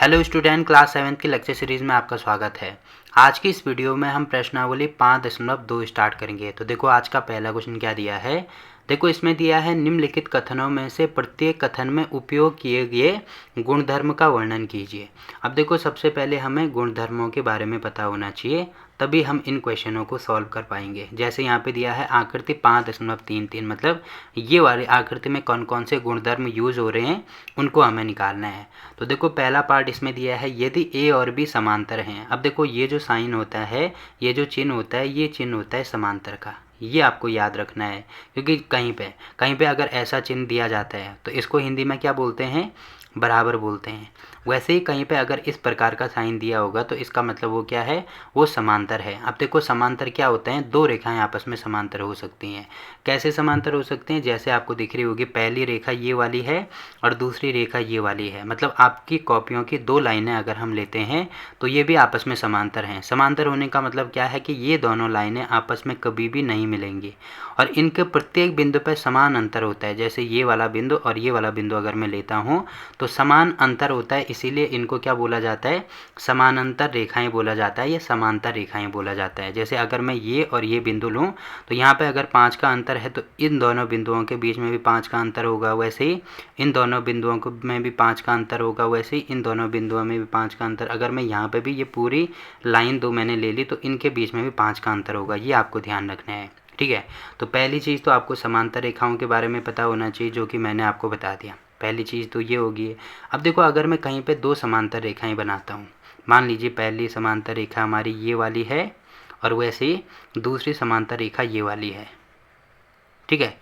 Hello student, class 7 की lecture series में आपका स्वागत है। आज की इस वीडियो में हम प्रश्नावली 5.2 स्टार्ट करेंगे। तो देखो आज का पहला क्वेश्चन क्या दिया है। देखो इसमें दिया है निम्नलिखित कथनों में से प्रत्येक कथन में उपयोग किए गए गुणधर्म का वर्णन कीजिए। अब देखो सबसे पहले हमें गुणधर्मों के बारे में पता होना चाहिए, तभी हम इन क्वेश्चनों को सॉल्व कर पाएंगे। जैसे यहाँ पे दिया है आकृति 5.33, मतलब ये वाली आकृति में कौन कौन से गुणधर्म यूज हो रहे हैं उनको हमें निकालना है। तो देखो पहला पार्ट इसमें दिया है यदि ए और बी समांतर हैं। अब देखो ये जो साइन होता है, ये जो चिन्ह होता है, ये चिन्ह होता है समांतर का। ये आपको याद रखना है, क्योंकि कहीं पे अगर ऐसा चिन्ह दिया जाता है तो इसको हिंदी में क्या बोलते हैं, बराबर बोलते हैं। वैसे ही कहीं पे अगर इस प्रकार का साइन दिया होगा तो इसका मतलब वो क्या है, वो समांतर है। अब देखो समांतर क्या होता है, दो रेखाएं आपस में समांतर हो सकती हैं। कैसे समांतर हो सकती हैं, जैसे आपको दिख रही होगी पहली रेखा ये वाली है और दूसरी रेखा ये वाली है। मतलब आपकी कॉपियों की दो लाइनें अगर हम लेते हैं तो ये भी आपस में समांतर हैं। समांतर होने का मतलब क्या है कि ये दोनों लाइनें आपस में कभी भी नहीं मिलेंगी और इनके प्रत्येक बिंदु पर समान अंतर होता है। जैसे ये वाला बिंदु और ये वाला बिंदु अगर मैं लेता हूँ तो समान अंतर होता है, इसीलिए इनको क्या बोला जाता है, समानांतर रेखाएं बोला जाता है या समांतर रेखाएं बोला जाता है। जैसे अगर मैं ये और ये बिंदु लूँ तो यहाँ पे अगर 5 का अंतर है तो इन दोनों बिंदुओं के बीच में भी 5 का अंतर होगा, वैसे ही इन दोनों बिंदुओं को में भी 5 का अंतर होगा, वैसे ही इन दोनों बिंदुओं में भी 5 का अंतर। अगर मैं यहाँ पे भी ये पूरी लाइन दो मैंने ले ली तो इनके बीच में भी 5 का अंतर होगा। ये आपको ध्यान रखना है, ठीक है। तो पहली चीज़ तो आपको समांतर रेखाओं के बारे में पता होना चाहिए, जो कि मैंने आपको बता दिया। पहली चीज़ तो ये होगी। अब देखो अगर मैं कहीं पे दो समांतर रेखाएं बनाता हूँ, मान लीजिए पहली समांतर रेखा हमारी ये वाली है और वैसे ही दूसरी समांतर रेखा ये वाली है, ठीक है।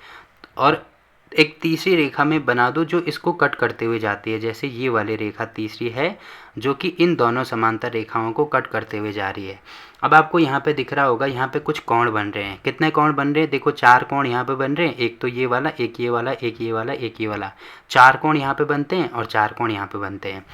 और एक तीसरी रेखा में बना दो जो इसको कट करते हुए जाती है। जैसे ये वाली रेखा तीसरी है जो कि इन दोनों समांतर रेखाओं को कट करते हुए जा रही है। अब आपको यहाँ पे दिख रहा होगा, यहाँ पे कुछ कोण बन रहे हैं। कितने कोण बन रहे हैं, देखो 4 कोण यहाँ पे बन रहे हैं। एक तो ये वाला, एक ये वाला, एक ये वाला, एक ये वाला, 4 कोण यहाँ पे बनते हैं और 4 कोण यहाँ पे बनते हैं।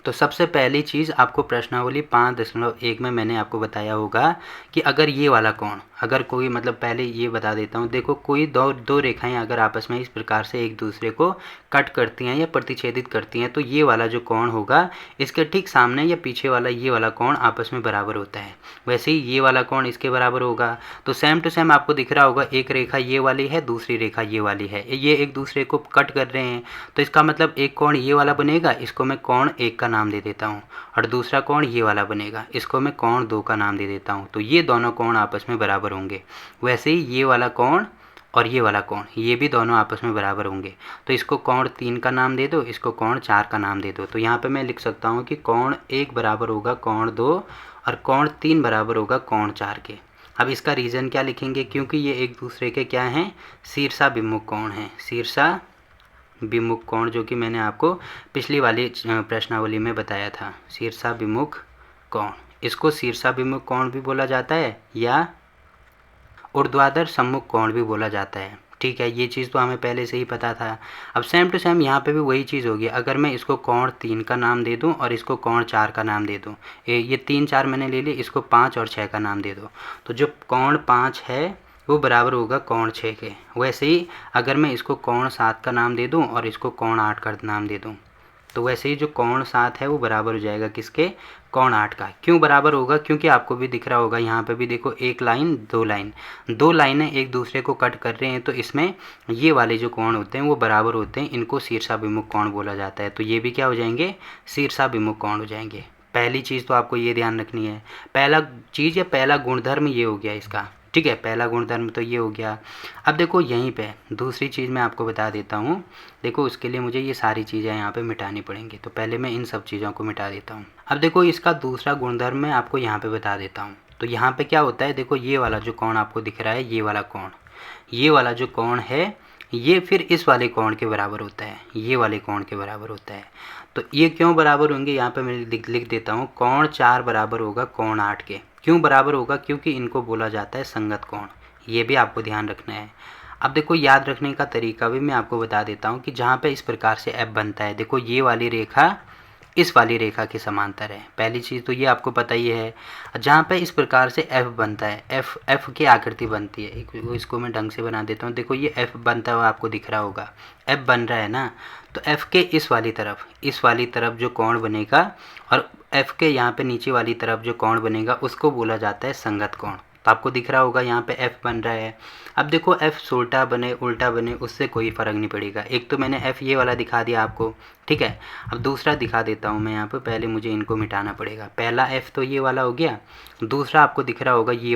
तो सबसे पहली चीज़ आपको प्रश्नावली 5.1 में मैंने आपको बताया होगा कि अगर ये वाला कोण, अगर कोई, मतलब पहले ये बता देता हूँ, देखो कोई दो रेखाएं अगर आपस में इस प्रकार से एक दूसरे को कट करती हैं या प्रतिच्छेदित करती हैं तो ये वाला जो कोण होगा इसके ठीक सामने या पीछे वाला ये वाला कोण आपस में बराबर होता है। वैसे ही ये वाला कोण इसके बराबर होगा। तो सेम टू सेम आपको दिख रहा होगा, एक रेखा ये वाली है, दूसरी रेखा ये वाली है, ये एक दूसरे को कट कर रहे हैं। तो इसका मतलब एक कोण ये वाला बनेगा, इसको मैं कोण 1 का नाम दे देता हूँ, और दूसरा कोण ये वाला बनेगा, इसको मैं कोण 2 का नाम दे देता हूँ। तो ये दोनों कोण आपस में बराबर होंगे। वैसे ही ये वाला कोण और ये वाला कोण, ये भी दोनों आपस में बराबर होंगे। तो इसको कोण 3 का नाम दे दो, इसको कोण 4 का नाम दे दो। तो यहाँ पे मैं लिख सकता हूँ कि कोण 1 बराबर होगा कोण 2 और कोण 3 बराबर होगा कोण 4 के। अब इसका रीज़न क्या लिखेंगे, क्योंकि ये एक दूसरे के क्या हैं, शीर्षाभिमुख कोण हैं। शीर्षाभिमुख कोण, जो कि मैंने आपको पिछली वाली प्रश्नावली में बताया था, शीर्षाभिमुख कोण। इसको शीर्षाभिमुख कोण भी बोला जाता है या ऊर्ध्वाधर सम्मुख कोण भी बोला जाता है, ठीक है। ये चीज़ तो हमें पहले से ही पता था। अब सेम टू सेम यहाँ पे भी वही चीज़ होगी। अगर मैं इसको कोण 3 का नाम दे दूँ और इसको कोण 4 का नाम दे दूँ, ये 3 4 मैंने ले लिए, इसको 5 और 6 का नाम दे दो, तो जो कोण 5 है वो बराबर होगा कोण 6 के। वैसे ही अगर मैं इसको कोण 7 का नाम दे दूँ और इसको कोण 8 का नाम दे दूँ, तो वैसे ही जो कोण 7 है वो बराबर हो जाएगा किसके, कोण 8 का। क्यों बराबर होगा, क्योंकि आपको भी दिख रहा होगा यहाँ पे भी देखो, एक लाइन दो लाइनें एक दूसरे को कट कर रहे हैं, तो इसमें ये वाले जो कोण होते हैं वो बराबर होते हैं, इनको शीर्षाभिमुख कोण बोला जाता है। तो ये भी क्या हो जाएंगे, शीर्षाभिमुख कोण हो जाएंगे। पहली चीज़ तो आपको ये ध्यान रखनी है, पहला चीज़ या पहला गुणधर्म ये हो गया इसका, ठीक है। पहला गुणधर्म तो ये हो गया। अब देखो यहीं पे दूसरी चीज़ मैं आपको बता देता हूँ। देखो उसके लिए मुझे ये सारी चीज़ें यहाँ पे मिटानी पड़ेंगी, तो पहले मैं इन सब चीज़ों को मिटा देता हूँ। अब देखो इसका दूसरा गुणधर्म मैं आपको यहाँ पे बता देता हूँ। तो यहाँ पे क्या होता है, देखो ये वाला जो कोण आपको दिख रहा है, ये वाला कोण, ये वाला जो कोण है ये फिर इस वाले कोण के बराबर होता है, ये वाले कोण के बराबर होता है। तो ये क्यों बराबर होंगे, यहाँ पे मैं लिख देता हूँ, कोण 4 बराबर होगा कोण 8 के। क्यों बराबर होगा, क्योंकि इनको बोला जाता है संगत कोण। ये भी आपको ध्यान रखना है। अब देखो याद रखने का तरीका भी मैं आपको बता देता हूँ कि जहाँ पे इस प्रकार से एफ बनता है, देखो ये वाली रेखा इस वाली रेखा के समांतर है। पहली चीज़ तो ये आपको पता ही है। जहाँ पे इस प्रकार से एफ बनता है, एफ की आकृति बनती है, इसको मैं ढंग से बना देता हूँ। देखो ये एफ बनता हुआ आपको दिख रहा होगा, एफ बन रहा है ना। तो एफ के इस वाली तरफ जो कोण बनेगा और एफ के यहाँ पे नीचे वाली तरफ जो कोण बनेगा उसको बोला जाता है संगत कोण। तो आपको दिख रहा होगा यहाँ पे एफ बन रहा है। अब देखो एफ सोल्टा बने उल्टा बने उससे कोई फ़र्क नहीं पड़ेगा। एक तो मैंने एफ ये वाला दिखा दिया आपको, ठीक है। अब दूसरा दिखा देता हूँ मैं यहाँ पे, पहले मुझे इनको मिटाना पड़ेगा। पहला एफ तो ये वाला हो गया, दूसरा आपको दिख रहा होगा ये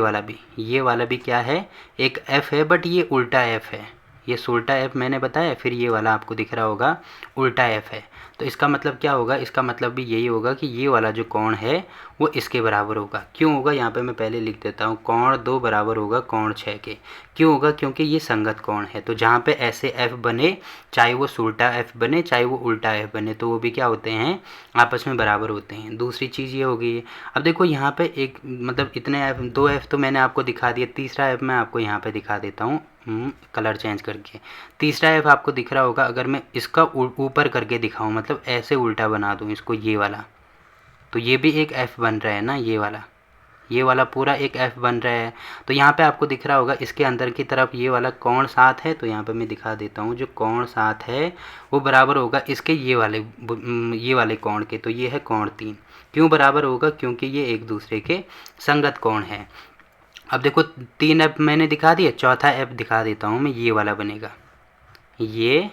वाला भी क्या है, एक एफ है बट ये उल्टा एफ है। ये सोल्टा एफ मैंने बताया, फिर ये वाला आपको दिख रहा होगा उल्टा एफ है। तो इसका मतलब क्या होगा, इसका मतलब भी यही होगा कि ये वाला जो कोण है वो इसके बराबर होगा। क्यों होगा, यहाँ पे मैं पहले लिख देता हूँ, कोण 2 बराबर होगा कोण 6 के। क्यों होगा, क्योंकि ये संगत कोण है। तो जहाँ पे ऐसे एफ बने, चाहे वो सोल्टा एफ बने चाहे वो उल्टा एफ बने, तो वो भी क्या होते हैं, आपस में बराबर होते हैं। दूसरी चीज़ ये होगी, अब देखो यहाँ पे एक मतलब इतने एफ, 2 एफ तो मैंने आपको दिखा दिया, तीसरा एफ मैं आपको यहाँ पे दिखा देता हूँ कलर चेंज करके। तीसरा एफ आपको दिख रहा होगा, अगर मैं इसका ऊपर करके दिखाऊं, मतलब ऐसे उल्टा बना दूं इसको, ये वाला, तो ये भी एक एफ बन रहा है ना, ये वाला पूरा एक एफ बन रहा है। तो यहाँ पे आपको दिख रहा होगा इसके अंदर की तरफ ये वाला कोण 7 है। तो यहाँ पे मैं दिखा देता हूँ, जो कोण 7 है वो बराबर होगा इसके ये वाले कोण के। तो ये है कोण 3। क्यों बराबर होगा, क्योंकि ये एक दूसरे के संगत कोण है। अब देखो 3 एफ मैंने दिखा दिया, चौथा एफ दिखा देता हूँ मैं, ये वाला बनेगा, ये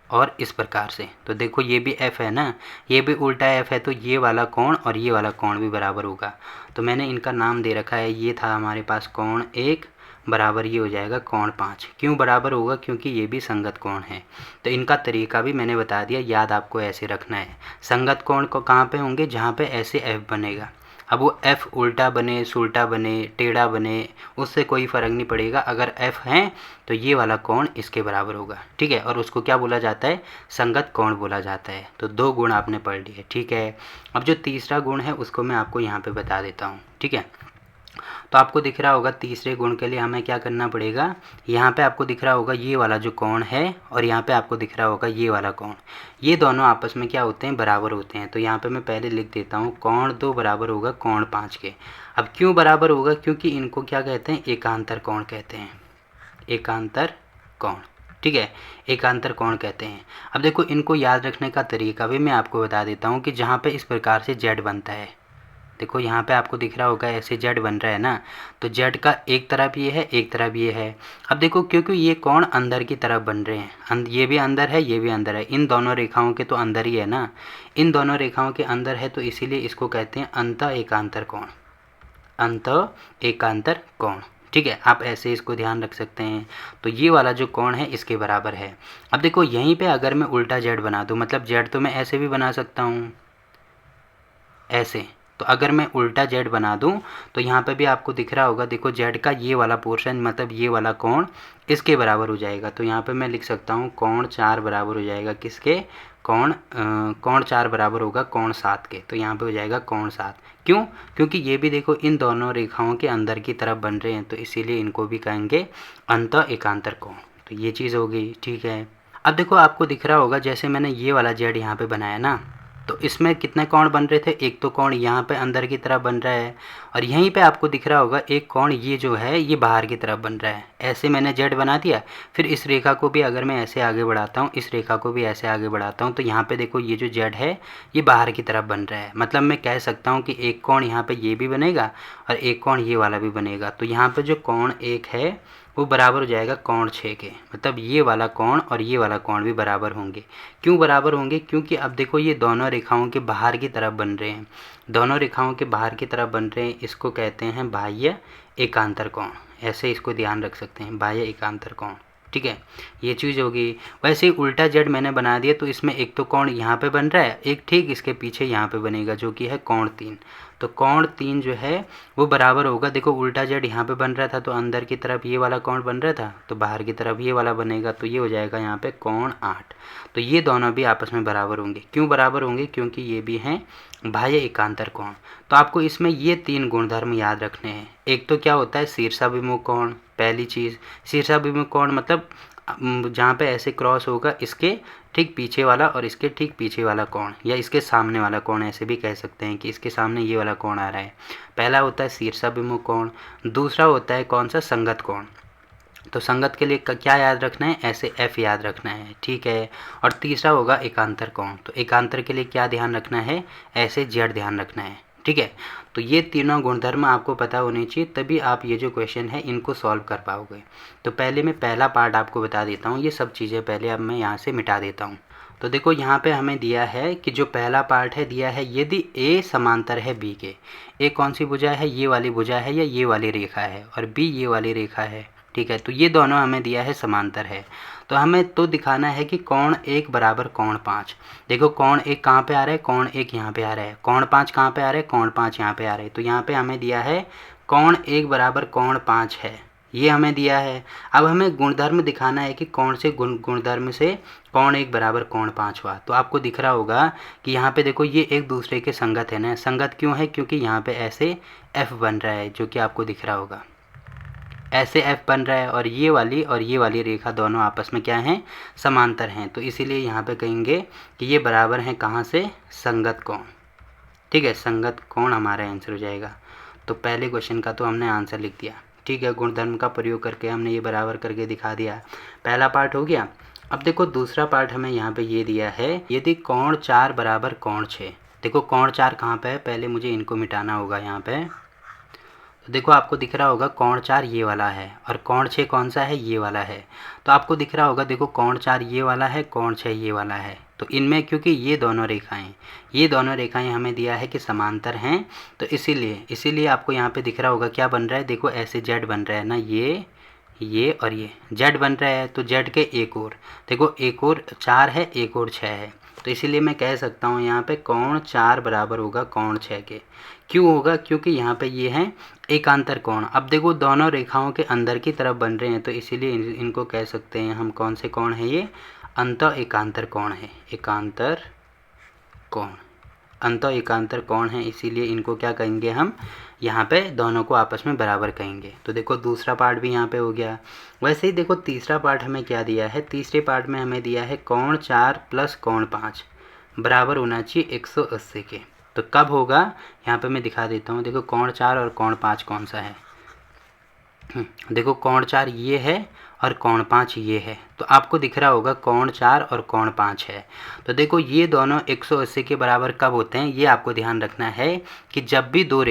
और इस प्रकार से। तो देखो ये भी एफ है ना, ये भी उल्टा एफ है, तो ये वाला कोण और ये वाला कोण भी बराबर होगा। तो मैंने इनका नाम दे रखा है, ये था हमारे पास कोण 1 बराबर ये हो जाएगा कोण 5। क्यों बराबर होगा, क्योंकि ये भी संगत कोण है। तो इनका तरीका भी मैंने बता दिया, याद आपको ऐसे रखना है। संगत कोण को कहाँ पे होंगे, जहाँ पे ऐसे एफ बनेगा। अब वो एफ उल्टा बने, सुल्टा बने, टेढ़ा बने, उससे कोई फ़र्क नहीं पड़ेगा। अगर एफ हैं तो ये वाला कोण इसके बराबर होगा, ठीक है। और उसको क्या बोला जाता है, संगत कोण बोला जाता है। तो 2 गुण आपने पढ़ लिए, ठीक है। अब जो तीसरा गुण है उसको मैं आपको यहाँ पे बता देता हूँ, ठीक है। तो आपको दिख रहा होगा तीसरे गुण के लिए हमें क्या करना पड़ेगा, यहाँ पे आपको दिख रहा होगा ये वाला जो कोण है और यहाँ पे आपको दिख रहा होगा ये वाला कोण, ये दोनों आपस में क्या होते हैं, बराबर होते हैं। तो यहाँ पे मैं पहले लिख देता हूँ, कोण 2 बराबर होगा कोण 5 के। अब क्यों बराबर होगा, क्योंकि इनको क्या कहते हैं, एकांतर कोण कहते हैं, एकांतर कोण, ठीक है, एकांतर कोण कहते हैं। अब देखो इनको याद रखने का तरीका भी मैं आपको बता देता हूँ कि जहाँ पे इस प्रकार से जेड बनता है, देखो यहाँ पे आपको दिख रहा होगा ऐसे जेड बन रहा है ना, तो जेड का एक तरफ ये है, एक तरफ ये है। अब देखो क्योंकि ये कोण अंदर की तरफ बन रहे हैं, ये भी अंदर है, ये भी अंदर है, इन दोनों रेखाओं के तो अंदर ही है ना, इन दोनों रेखाओं के अंदर है, तो इसीलिए इसको कहते हैं अंत एकांतर कोण, अंत एकांतर कोण, ठीक है। आप ऐसे इसको ध्यान रख सकते हैं। तो ये वाला जो कोण है इसके बराबर है। अब देखो यहीं पे अगर मैं उल्टा जेड बना दूँ, मतलब जेड तो मैं ऐसे भी बना सकता हूँ, ऐसे। तो अगर मैं उल्टा जेड बना दूं तो यहाँ पे भी आपको दिख रहा होगा, देखो जेड का ये वाला पोर्शन मतलब ये वाला कोण इसके बराबर हो जाएगा। तो यहाँ पे मैं लिख सकता हूँ कोण 4 बराबर हो जाएगा किसके, कोण 4 बराबर होगा कोण 7 के। तो यहाँ पे हो जाएगा कोण 7। क्यों, क्योंकि ये भी देखो इन दोनों रेखाओं के अंदर की तरफ बन रहे हैं, तो इसीलिए इनको भी कहेंगे अंत एकांतर कोण। तो ये चीज़ हो गई, ठीक है। अब देखो आपको दिख रहा होगा जैसे मैंने ये वाला जेड यहाँ पे बनाया ना, तो इसमें कितने कोण बन रहे थे, एक तो कोण यहाँ पे अंदर की तरफ बन रहा है और यहीं पे आपको दिख रहा होगा एक कोण ये जो है ये बाहर की तरफ बन रहा है। ऐसे मैंने जेड बना दिया, फिर इस रेखा को भी अगर मैं ऐसे आगे बढ़ाता हूँ, इस रेखा को भी ऐसे आगे बढ़ाता हूँ, तो यहाँ पे देखो ये जो जेड है ये बाहर की तरफ बन रहा है। मतलब मैं कह सकता हूँ कि एक कोण यहाँ पे ये भी बनेगा और एक कोण ये वाला भी बनेगा। तो यहाँ पे जो कोण 1 है वो बराबर हो जाएगा कोण 6 के, मतलब ये वाला कोण और ये वाला कोण भी बराबर होंगे। क्यों बराबर होंगे, क्योंकि अब देखो ये दोनों रेखाओं के बाहर की तरफ बन रहे हैं, दोनों रेखाओं के बाहर की तरफ बन रहे हैं, इसको कहते हैं बाह्य एकांतर कोण। ऐसे इसको ध्यान रख सकते हैं, बाह्य एकांतर कोण, ठीक है। ये चीज़ होगी। वैसे ही उल्टा जेड मैंने बना दिया, तो इसमें एक तो कोण यहाँ पे बन रहा है, एक ठीक इसके पीछे यहाँ पे बनेगा जो कि है कोण 3। तो कोण 3 जो है वो बराबर होगा, देखो उल्टा जेड यहाँ पे बन रहा था तो अंदर की तरफ ये वाला कोण बन रहा था, तो बाहर की तरफ ये वाला बनेगा, तो ये हो जाएगा यहाँ पे कोण 8। तो ये दोनों भी आपस में बराबर होंगे। क्यों बराबर होंगे, क्योंकि ये भी हैं बाह्य एकांतर कोण। तो आपको इसमें ये 3 गुणधर्म याद रखने हैं। एक तो क्या होता है शीर्षाभिमुख कोण, पहली चीज़ शीर्षाभिमुख कोण मतलब जहाँ पे ऐसे क्रॉस होगा इसके ठीक पीछे वाला और इसके ठीक पीछे वाला कोण, या इसके सामने वाला कोण, ऐसे भी कह सकते हैं कि इसके सामने ये वाला कोण आ रहा है। पहला होता है शीर्षाभिमुख कोण, दूसरा होता है कौन सा, संगत कोण। तो संगत के लिए क्या याद रखना है, ऐसे एफ याद रखना है, ठीक है। और तीसरा होगा एकांतर कोण, तो एकांतर के लिए क्या ध्यान रखना है, ऐसे जेड ध्यान रखना है, ठीक है। तो ये तीनों गुणधर्म आपको पता होने चाहिए, तभी आप ये जो क्वेश्चन है इनको सॉल्व कर पाओगे। तो पहले मैं पहला पार्ट आपको बता देता हूँ, ये सब चीज़ें पहले अब मैं यहाँ से मिटा देता हूँ। तो देखो यहाँ पे हमें दिया है कि जो पहला पार्ट है दिया है, यदि ए समांतर है बी के, ए कौन सी भुजा है, ये वाली भुजा है या ये वाली रेखा है, और बी ये वाली रेखा है, ठीक है। तो ये दोनों हमें दिया है समांतर है, तो हमें तो दिखाना है कि कोण 1 बराबर कोण 5। देखो कोण 1 कहाँ पे आ रहा है, कोण 1 यहाँ पे आ रहा है, कोण 5 कहाँ पे आ रहा है, कोण 5 यहाँ पे आ रहा है। तो यहाँ पे हमें दिया है कोण 1 बराबर कोण 5 है, ये हमें दिया है। अब हमें गुणधर्म दिखाना है कि कौन से गुणधर्म से कोण 1 बराबर कोण 5 हुआ। तो आपको दिख रहा होगा कि यहाँ पे देखो ये एक दूसरे के संगत है ना। संगत क्यों है, क्योंकि यहाँ पे ऐसे एफ बन रहा है, जो कि आपको दिख रहा होगा, ऐसे एफ बन रहा है, और ये वाली रेखा दोनों आपस में क्या हैं, समांतर हैं। तो इसीलिए यहाँ पे कहेंगे कि ये बराबर हैं कहाँ से, संगत कोण, ठीक है। संगत कोण हमारा आंसर हो जाएगा। तो पहले क्वेश्चन का तो हमने आंसर लिख दिया, ठीक है। गुणधर्म का प्रयोग करके हमने ये बराबर करके दिखा दिया, पहला पार्ट हो गया। अब देखो दूसरा पार्ट हमें यहाँ पे ये दिया है, यदि कोण 4 बराबर कोण 6। देखो कोण 4 कहाँ पे है, पहले मुझे इनको मिटाना होगा यहाँ पे। तो देखो आपको दिख रहा होगा कोण 4 ये वाला है, और कोण 6 कौन सा है, ये वाला है। तो आपको दिख रहा होगा देखो कोण 4 ये वाला है, कोण 6 ये वाला है। तो इनमें क्योंकि ये दोनों रेखाएं हमें दिया है कि समांतर हैं, तो इसीलिए आपको यहाँ पे दिख रहा होगा क्या बन रहा है, देखो ऐसे जेड बन रहा है ना, ये और ये जेड बन रहा है। तो जेड के एक और देखो, एक और 4 है, एक और 6 है। तो इसीलिए मैं कह सकता हूँ यहाँ पे कोण 4 बराबर होगा कोण 6 के। क्यों होगा, क्योंकि यहाँ पे ये हैं एकांतर कोण। अब देखो दोनों रेखाओं के अंदर की तरफ बन रहे हैं, तो इसीलिए इनको कह सकते हैं हम कौन से कोण है, ये अंतः एकांतर कोण है, एकांतर कोण, अंतः एकांतर कोण है। इसीलिए इनको क्या कहेंगे हम, यहाँ पे दोनों को आपस में बराबर कहेंगे। तो देखो दूसरा पार्ट भी यहाँ पे हो गया। वैसे ही देखो तीसरा पार्ट हमें क्या दिया है, तीसरे पार्ट में हमें दिया है कोण 4 प्लस कोण 5 बराबर होना चाहिए 180 के। तो कब होगा, यहाँ पे मैं दिखा देता हूँ। देखो कोण 4 और कोण 5 कौन सा है, देखो कोण 4 ये है और कोण 5 ये है। तो आपको दिख रहा होगा कोण 4 और कोण 5 है। तो देखो ये दोनों 180 के बराबर कब होते हैं, ये आपको ध्यान रखना है कि जब भी दो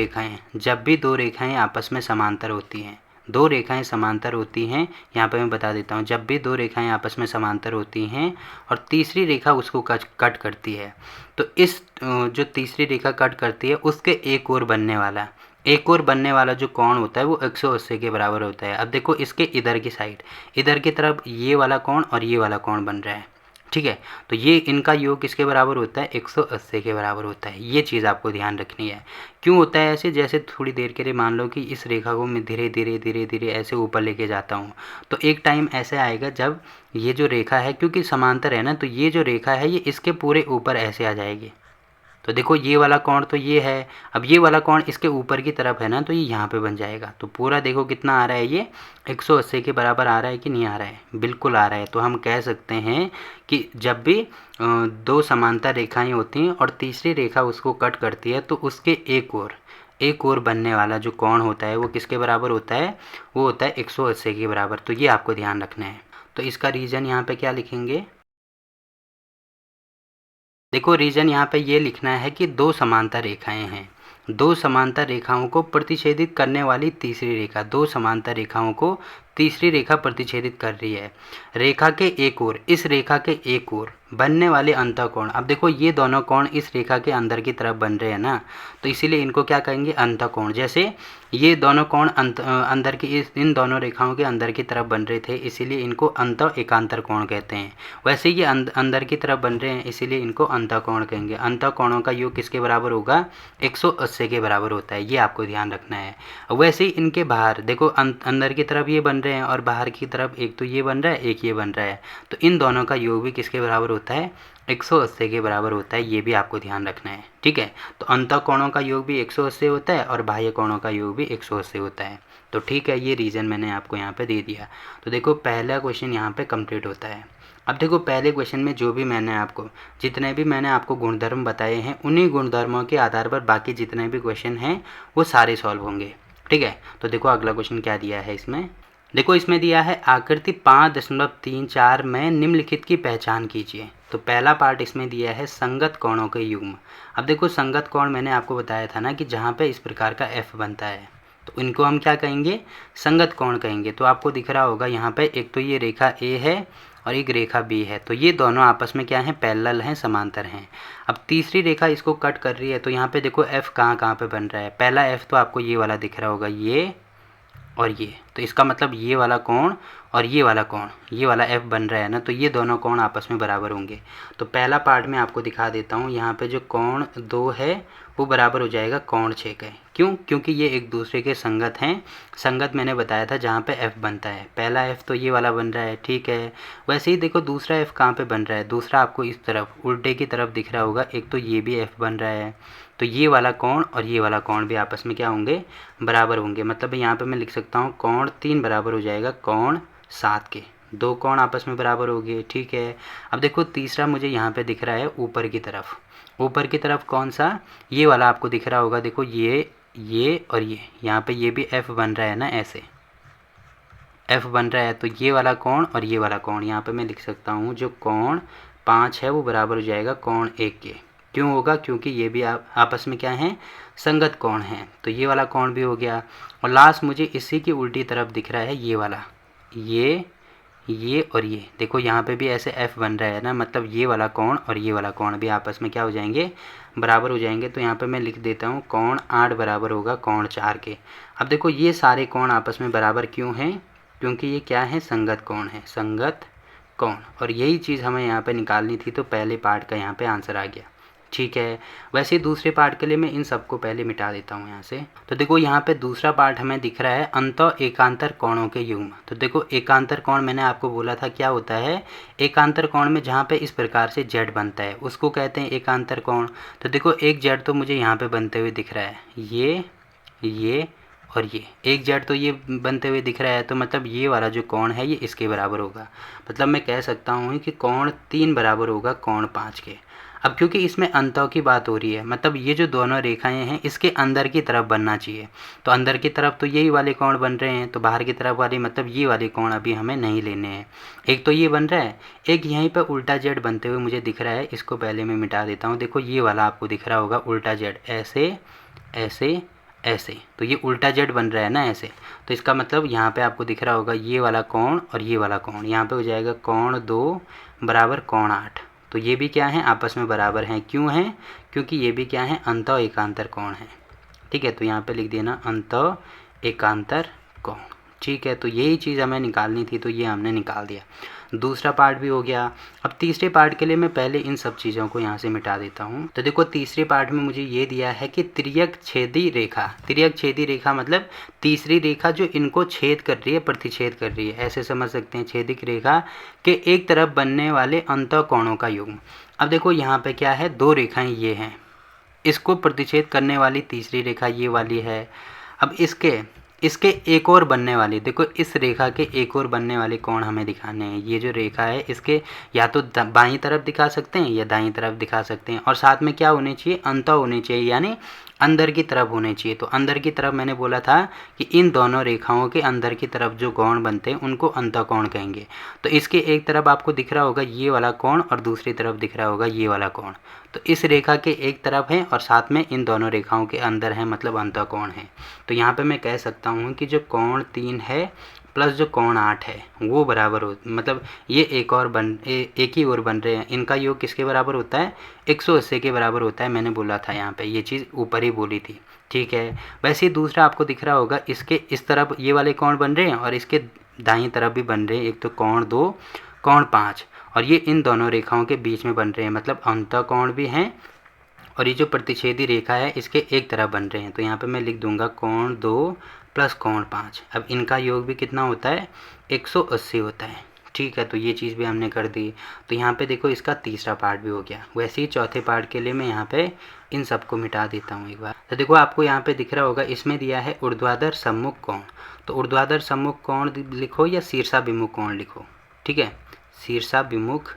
रेखाएं आपस में समांतर होती हैं, दो रेखाएं समांतर होती हैं, यहाँ पे मैं बता देता हूँ, जब भी दो रेखाएं आपस में समांतर होती हैं और तीसरी रेखा उसको कट करती है, तो इस जो तीसरी रेखा कट करती है उसके एक और बनने वाला जो कोण होता है वो 180 के बराबर होता है। अब देखो इसके इधर की साइड, इधर की तरफ ये वाला कोण और ये वाला कोण बन रहा है, ठीक है। तो ये इनका योग किसके बराबर होता है, 180 के बराबर होता है। ये चीज़ आपको ध्यान रखनी है। क्यों होता है ऐसे, जैसे थोड़ी देर के लिए मान लो कि इस रेखा को मैं धीरे धीरे ऐसे ऊपर लेके जाता हूँ, तो एक टाइम ऐसे आएगा जब ये जो रेखा है, क्योंकि समांतर है ना, तो ये जो रेखा है ये इसके पूरे ऊपर ऐसे आ जाएगी। तो देखो ये वाला कोण तो ये है, अब ये वाला कोण इसके ऊपर की तरफ है ना, तो ये यहाँ पे बन जाएगा। तो पूरा देखो कितना आ रहा है, ये 180 के बराबर आ रहा है कि नहीं आ रहा है, बिल्कुल आ रहा है। तो हम कह सकते हैं कि जब भी दो समांतर रेखाएं होती हैं और तीसरी रेखा उसको कट करती है, तो उसके एक और बनने वाला जो कोण होता है वो किसके बराबर होता है, वो होता है 180 के बराबर। तो ये आपको ध्यान रखना है। तो इसका रीज़न यहाँ पे क्या लिखेंगे, देखो रीजन यहाँ पे ये लिखना है कि दो समांतर रेखाएं हैं, दो समांतर रेखाओं को प्रतिच्छेदित करने वाली तीसरी रेखा, दो समांतर रेखाओं को तीसरी रेखा प्रतिच्छेदित कर रही है। रेखा के एक ओर, इस रेखा के एक ओर बनने वाले अंतःकोण, अब देखो ये दोनों कोण इस रेखा के अंदर की तरफ बन रहे हैं ना, तो इसीलिए इनको क्या कहेंगे, अंतःकोण। जैसे ये दोनों कोण अंदर की इन दोनों रेखाओं के अंदर की तरफ बन रहे थे, इसीलिए इनको अंतः एकांतर कोण कहते हैं। वैसे ये अंदर की तरफ बन रहे हैं, इसीलिए इनको अंतःकोण कहेंगे। अंतःकोणों का योग किसके बराबर होगा, 180 के बराबर होता है। ये आपको ध्यान रखना है। वैसे ही इनके बाहर देखो अंदर की तरफ ये बन रहे रहे हैं और बाहर की तरफ एक तो ये बन रहा है, एक ये बन रहा है, तो इन दोनों का योग भी किसके बराबर होता है? 180 के बराबर होता है। ये भी आपको ध्यान रखना है, ठीक है। तो अंतःकोणों का योग भी 180 होता है और बाह्य कोणों का योग भी 180 होता है। तो ठीक है, ये रीज़न मैंने आपको यहाँ पे दे दिया। तो देखो पहला क्वेश्चन यहाँ पे कंप्लीट होता है। अब देखो पहले क्वेश्चन में जो भी जितने भी मैंने आपको गुणधर्म बताए हैं, उन्हीं गुणधर्मों के आधार पर बाकी जितने भी क्वेश्चन हैं वो सारे सॉल्व होंगे, ठीक है। तो देखो अगला क्वेश्चन क्या दिया है इसमें। देखो इसमें दिया है आकृति 5.34 में निम्नलिखित की पहचान कीजिए। तो पहला पार्ट इसमें दिया है संगत कोणों के युग्म। अब देखो संगत कोण मैंने आपको बताया था ना कि जहाँ पे इस प्रकार का एफ बनता है, तो इनको हम क्या कहेंगे? संगत कोण कहेंगे। तो आपको दिख रहा होगा यहाँ पे एक तो ये रेखा ए है और एक रेखा बी है, तो ये दोनों आपस में क्या हैं? पैरेलल हैं, समांतर हैं। अब तीसरी रेखा इसको कट कर रही है, तो यहाँ पे देखो एफ कहाँ कहाँ पे बन रहा है। पहला एफ तो आपको ये वाला दिख रहा होगा, ये और ये, तो इसका मतलब ये वाला कोण और ये वाला कोण, ये वाला एफ बन रहा है ना, तो ये दोनों कोण आपस में बराबर होंगे। तो पहला पार्ट में आपको दिखा देता हूँ। यहाँ पे जो कोण 2 है वो बराबर हो जाएगा कोण 6 के। क्यों? क्योंकि ये एक दूसरे के संगत हैं। संगत मैंने बताया था जहाँ पे एफ बनता है। पहला एफ तो ये वाला बन रहा है, ठीक है। वैसे ही देखो दूसरा एफ कहाँ पे बन रहा है। दूसरा आपको इस तरफ उल्टे की तरफ दिख रहा होगा। एक तो ये भी एफ बन रहा है, तो ये वाला कोण और ये वाला कोण भी आपस में क्या होंगे? बराबर होंगे। मतलब यहाँ पे मैं लिख सकता हूँ कोण 3 बराबर हो जाएगा कोण 7 के। दो कोण आपस में बराबर हो गए, ठीक है। अब देखो तीसरा मुझे यहाँ पे दिख रहा है ऊपर की तरफ। ऊपर की तरफ कौन सा? ये वाला आपको दिख रहा होगा। देखो ये और ये, यहाँ पे ये भी एफ बन रहा है ना, ऐसे एफ बन रहा है। तो ये वाला कोण और ये वाला कोण यहाँ पे मैं लिख सकता हूँ जो कोण 5 है वो बराबर हो जाएगा कोण 1 के। क्यों होगा? क्योंकि ये भी आपस में क्या हैं? संगत कोण हैं। तो ये वाला कोण भी हो गया। और लास्ट मुझे इसी की उल्टी तरफ दिख रहा है ये वाला, ये और ये। देखो यहाँ पे भी ऐसे एफ बन रहा है ना, मतलब ये वाला कोण और ये वाला कोण भी आपस में क्या हो जाएंगे? बराबर हो जाएंगे। तो यहाँ पे मैं लिख देता हूँ कोण 8 बराबर होगा कोण 4 के। अब देखो ये सारे कोण आपस में बराबर क्यों हैं? क्योंकि ये क्या है? संगत कोण है, संगत कोण। और यही चीज़ हमें यहाँ पे निकालनी थी, तो पहले पार्ट का यहाँ पे आंसर आ गया, ठीक है। वैसे दूसरे पार्ट के लिए मैं इन सबको पहले मिटा देता हूँ यहाँ से। तो देखो यहाँ पे दूसरा पार्ट हमें दिख रहा है अंतः एकांतर कोणों के युग्म। तो देखो एकांतर कोण मैंने आपको बोला था क्या होता है? एकांतर कोण में जहाँ पे इस प्रकार से जेड बनता है उसको कहते हैं एकांतर कोण। तो देखो एक जेड तो मुझे यहाँ पे बनते हुए दिख रहा है, ये और ये एक जेड तो ये बनते हुए दिख रहा है। तो मतलब ये वाला जो कोण है ये इसके बराबर होगा। मतलब मैं कह सकता हूँ कि कोण 3 बराबर होगा कोण 5 के। अब क्योंकि इसमें अंतों की बात हो रही है, मतलब ये जो दोनों रेखाएं हैं इसके अंदर की तरफ बनना चाहिए। तो अंदर की तरफ तो यही वाले कोण बन रहे हैं, तो बाहर की तरफ वाले मतलब ये वाले कोण अभी हमें नहीं लेने हैं। एक तो ये बन रहा है, एक यहीं पर उल्टा जेड बनते हुए मुझे दिख रहा है। इसको पहले मैं मिटा देता हूँ। देखो ये वाला आपको दिख रहा होगा उल्टा जेड, ऐसे ऐसे ऐसे, तो ये उल्टा जेड बन रहा है ना ऐसे। तो इसका मतलब यहाँ पे आपको दिख रहा होगा ये वाला कोण और ये वाला कोण, यहाँ पे हो जाएगा कोण 2 बराबर कोण 8। तो ये भी क्या है? आपस में बराबर हैं। क्यों हैं? क्योंकि ये भी क्या है? अंतः एकांतर कोण है, ठीक है। तो यहाँ पे लिख देना अंतः एकांतर कोण, ठीक है। तो यही चीज़ हमें निकालनी थी, तो ये हमने निकाल दिया। दूसरा पार्ट भी हो गया। अब तीसरे पार्ट के लिए मैं पहले इन सब चीज़ों को यहाँ से मिटा देता हूँ। तो देखो तीसरे पार्ट में मुझे ये दिया है कि तिर्यक छेदी रेखा। तिर्यक छेदी रेखा मतलब तीसरी रेखा जो इनको छेद कर रही है, प्रतिछेद कर रही है, ऐसे समझ सकते हैं। छेदिक रेखा के एक तरफ बनने वाले अंतः कोणों का युग्म। अब देखो यहाँ पे क्या है? 2 रेखाएँ ये हैं, इसको प्रतिछेद करने वाली तीसरी रेखा ये वाली है। अब इसके एक और बनने वाली, देखो इस रेखा के एक और बनने वाले कोण हमें दिखाने हैं। ये जो रेखा है इसके या तो बाईं तरफ दिखा सकते हैं या दाईं तरफ दिखा सकते हैं। और साथ में क्या होने चाहिए? अंतः होने चाहिए, यानी अंदर की तरफ होने चाहिए। तो अंदर की तरफ मैंने बोला था कि इन दोनों रेखाओं के अंदर की तरफ जो कोण बनते हैं उनको अंतः कोण कहेंगे। तो इसके एक तरफ आपको दिख रहा होगा ये वाला कोण और दूसरी तरफ दिख रहा होगा ये वाला कोण। तो इस रेखा के एक तरफ है और साथ में इन दोनों रेखाओं के अंदर है, मतलब अंतः कोण है। तो यहाँ पे मैं कह सकता हूँ कि जो कोण 3 है प्लस जो कोण 8 है वो बराबर हो, मतलब ये एक ही और बन रहे हैं, इनका योग किसके बराबर होता है? 180 के बराबर होता है। मैंने बोला था यहाँ पे, ये चीज़ ऊपर ही बोली थी, ठीक है। वैसे ही दूसरा आपको दिख रहा होगा, इसके इस तरफ ये वाले कोण बन रहे हैं और इसके दाईं तरफ भी बन रहे हैं। एक तो कोण 2 कोण 5 और ये इन दोनों रेखाओं के बीच में बन रहे हैं, मतलब अंतः कोण भी हैं और ये जो प्रतिच्छेदी रेखा है इसके एक तरफ बन रहे हैं, तो यहाँ पे मैं लिख दूंगा कोण 2 प्लस कोण 5। अब इनका योग भी कितना होता है, 180 होता है। ठीक है, तो ये चीज़ भी हमने कर दी। तो यहाँ पे देखो इसका तीसरा पार्ट भी हो गया। वैसे ही चौथे पार्ट के लिए मैं यहाँ पे इन सबको मिटा देता हूँ एक बार। तो देखो आपको यहाँ पे दिख रहा होगा, इसमें दिया है ऊर्ध्वाधर सम्मुख कोण। तो ऊर्ध्वाधर सम्मुख कोण लिखो या शीर्षाभिमुख कोण लिखो, ठीक है, शीर्षाभिमुख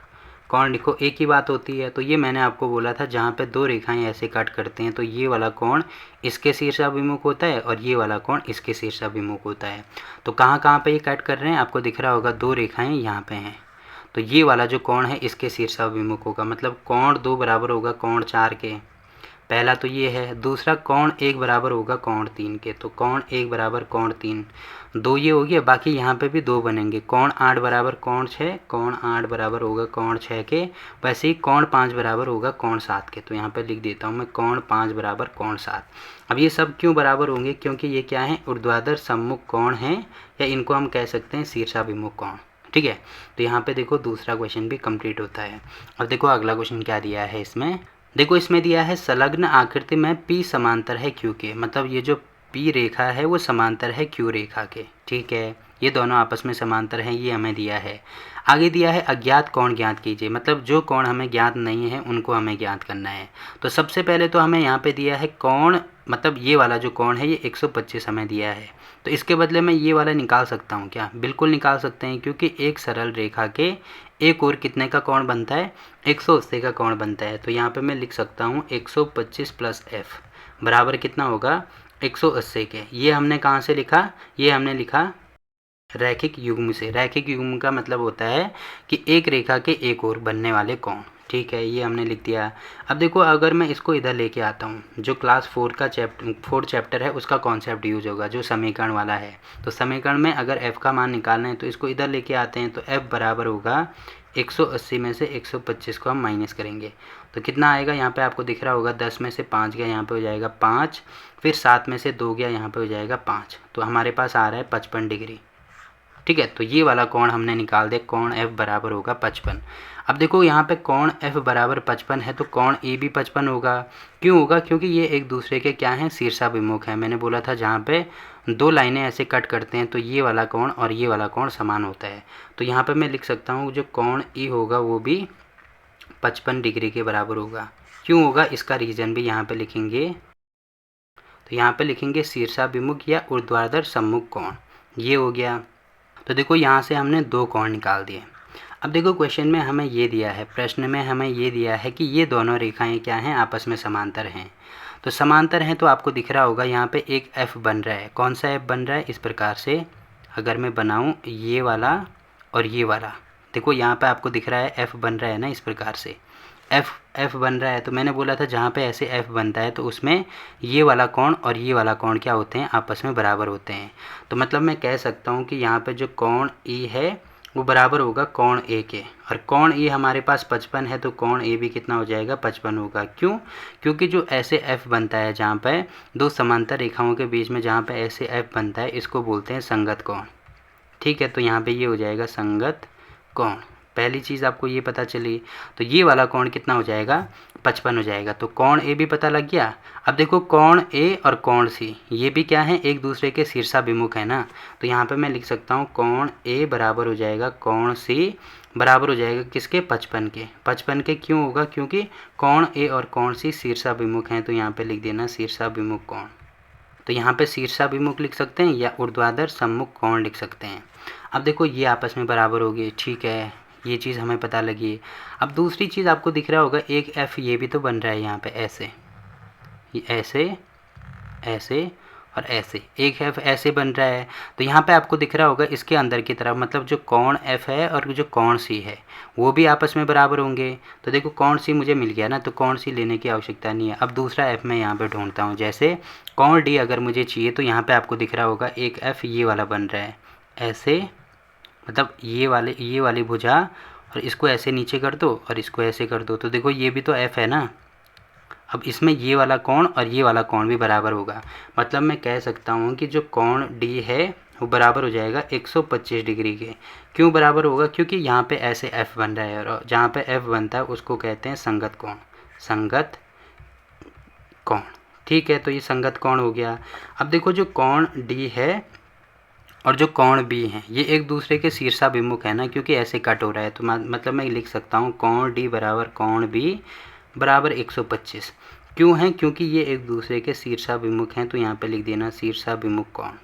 कोण लिखो, एक ही बात होती है। तो ये मैंने आपको बोला था, जहाँ पे दो रेखाएं ऐसे कट करते हैं तो ये वाला कोण इसके शीर्षाभिमुख होता है और ये वाला कोण इसके शीर्षाभिमुख होता है। तो कहाँ कहाँ पे ये कट कर रहे हैं आपको दिख रहा होगा, दो रेखाएं यहाँ पे हैं। तो ये वाला जो कोण है इसके शीर्षाभिमुख होगा, मतलब कोण 2 बराबर होगा कोण 4 के। पहला तो ये है। दूसरा कोण 1 बराबर होगा कोण 3 के। तो कोण 1 बराबर कोण 3, 2 ये हो गया। बाकी यहाँ पे भी 2 बनेंगे। कोण 8 बराबर कोण 6, कोण 8 बराबर होगा कोण 6 के। वैसे ही कोण 5 बराबर होगा कोण 7 के। तो यहाँ पे लिख देता हूँ मैं कोण 5 बराबर कोण 7। अब ये सब क्यों बराबर होंगे, क्योंकि ये क्या है, ऊर्ध्वाधर सम्मुख कोण है, या इनको हम कह सकते हैं शीर्षाभिमुख कोण। ठीक है, तो यहाँ पे देखो दूसरा क्वेश्चन भी कंप्लीट होता है। अब देखो अगला क्वेश्चन क्या दिया है इसमें। देखो इसमें दिया है संलग्न आकृति में P समांतर है Q के, मतलब ये जो P रेखा है वो समांतर है Q रेखा के। ठीक है, ये दोनों आपस में समांतर हैं, ये हमें दिया है। आगे दिया है अज्ञात कोण ज्ञात कीजिए, मतलब जो कोण हमें ज्ञात नहीं है उनको हमें ज्ञात करना है। तो सबसे पहले तो हमें यहाँ पे दिया है कोण, मतलब ये वाला जो कोण है ये 125 हमें दिया है। तो इसके बदले मैं ये वाला निकाल सकता हूँ क्या, बिल्कुल निकाल सकते हैं, क्योंकि एक सरल रेखा के एक और कितने का कोण बनता है, 180 का कोण बनता है। तो यहाँ पे मैं लिख सकता हूँ 125 प्लस एफ बराबर कितना होगा, 180 के। ये हमने कहाँ से लिखा, ये हमने लिखा रैखिक युग्म से। रैखिक युग्म का मतलब होता है कि एक रेखा के एक और बनने वाले कोण। ठीक है, ये हमने लिख दिया। अब देखो अगर मैं इसको इधर लेके आता हूँ, जो क्लास 4 चैप्टर है उसका कॉन्सेप्ट यूज होगा, जो समीकरण वाला है। तो समीकरण में अगर f का मान निकालना है तो इसको इधर लेके आते हैं। तो f बराबर होगा 180 में से 125 को हम माइनस करेंगे तो कितना आएगा, यहाँ पे आपको दिख रहा होगा 10 में से 5 गया, यहाँ पे हो जाएगा 5, फिर 7 में से 2 गया, यहाँ पे हो जाएगा 5। तो हमारे पास आ रहा है 55 डिग्री। ठीक है, तो ये वाला कोण हमने निकाल दिया, कोण F बराबर होगा 55। अब देखो यहाँ पे कोण F बराबर 55 है तो कोण E भी 55 होगा। क्यों होगा, क्योंकि ये एक दूसरे के क्या हैं, शीर्षाभिमुख है। मैंने बोला था जहाँ पे दो लाइनें ऐसे कट करते हैं तो ये वाला कोण और ये वाला कोण समान होता है। तो यहाँ पे मैं लिख सकता हूँ जो कोण E होगा वो भी 55 डिग्री के बराबर होगा। क्यों होगा, इसका रीज़न भी यहाँ पे लिखेंगे। तो यहाँ पे लिखेंगे शीर्षाभिमुख या ऊर्ध्वाधर सम्मुख कोण, ये हो गया। तो देखो यहाँ से हमने दो कोण निकाल दिए। अब देखो क्वेश्चन में हमें ये दिया है, प्रश्न में हमें ये दिया है कि ये दोनों रेखाएं क्या हैं, आपस में समांतर हैं। तो समांतर हैं तो आपको दिख रहा होगा यहाँ पे एक F बन रहा है। कौन सा F बन रहा है, इस प्रकार से अगर मैं बनाऊँ ये वाला और ये वाला, देखो यहाँ पे आपको दिख रहा है F बन रहा है ना, इस प्रकार से F बन रहा है। तो मैंने बोला था जहाँ पे ऐसे F बनता है तो उसमें ये वाला कोण और ये वाला कोण क्या होते हैं, आपस में बराबर होते हैं। तो मतलब मैं कह सकता हूँ कि यहाँ पे जो कोण E है वो बराबर होगा कोण A के, और कोण E हमारे पास 55 है तो कोण A भी कितना हो जाएगा, 55 होगा। क्यों, क्योंकि जो ऐसे F बनता है जहाँ पे दो समांतर रेखाओं के बीच में जहाँ पे ऐसे F बनता है इसको बोलते हैं संगत कोण। ठीक है, तो यहाँ पे ये हो जाएगा संगत कोण। पहली चीज़ आपको ये पता चली। तो ये वाला कोण कितना हो जाएगा, 55 हो जाएगा। तो कोण ए भी पता लग गया। अब देखो कोण ए और कोण सी ये भी क्या है, एक दूसरे के शीर्षाभिमुख है ना। तो यहाँ पे मैं लिख सकता हूँ कोण ए बराबर हो जाएगा कोण सी बराबर हो जाएगा किसके, 55 के। 55 के क्यों होगा, क्योंकि कोण ए और कोण सी शीर्षाभिमुख हैं। तो यहाँ पे लिख देना शीर्षाभिमुख कोण। तो यहाँ पे शीर्षाभिमुख लिख सकते हैं या ऊर्ध्वाधर सम्मुख कोण लिख सकते हैं। अब देखो ये आपस में बराबर होगी। ठीक है, ये चीज़ हमें पता लगी। अब दूसरी चीज़ आपको दिख रहा होगा एक F ये भी तो बन रहा है यहाँ पे ऐसे, ये ऐसे ऐसे और ऐसे, एक F ऐसे बन रहा है। तो यहाँ पे आपको दिख रहा होगा इसके अंदर की तरफ, मतलब जो कोण F है और जो कोण C है वो भी आपस में बराबर होंगे। तो देखो कोण C मुझे मिल गया ना, तो कोण C लेने की आवश्यकता नहीं है। अब दूसरा F मैं यहाँ पे ढूंढता हूँ। जैसे कोण D अगर मुझे चाहिए तो यहाँ पे आपको दिख रहा होगा एक F ये वाला बन रहा है ऐसे, मतलब ये वाली भुजा, और इसको ऐसे नीचे कर दो और इसको ऐसे कर दो। तो देखो ये भी तो F है ना। अब इसमें ये वाला कोण और ये वाला कोण भी बराबर होगा। मतलब मैं कह सकता हूँ कि जो कोण D है वो बराबर हो जाएगा 125 डिग्री के। क्यों बराबर होगा, क्योंकि यहाँ पे ऐसे F बन रहा है और जहाँ पे F बनता है उसको कहते हैं संगत कोण। संगत कोण। ठीक है, तो ये संगत कोण हो गया। अब देखो जो कोण डी है और जो कोण बी है ये एक दूसरे के शीर्षाभिमुख है ना, क्योंकि ऐसे कट हो रहा है, तो मतलब मैं लिख सकता हूँ कोण डी बराबर कोण बी बराबर 125। क्यों है? क्योंकि ये एक दूसरे के शीर्षाभिमुख हैं, तो यहाँ पे लिख देना शीर्षाभिमुख कोण।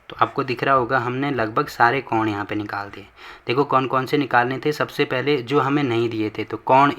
तो आपको दिख रहा होगा हमने लगभग सारे कोण यहाँ पे निकाल दिए। देखो कौन कौन से निकालने थे। सबसे पहले जो हमें नहीं दिए थे, तो कोण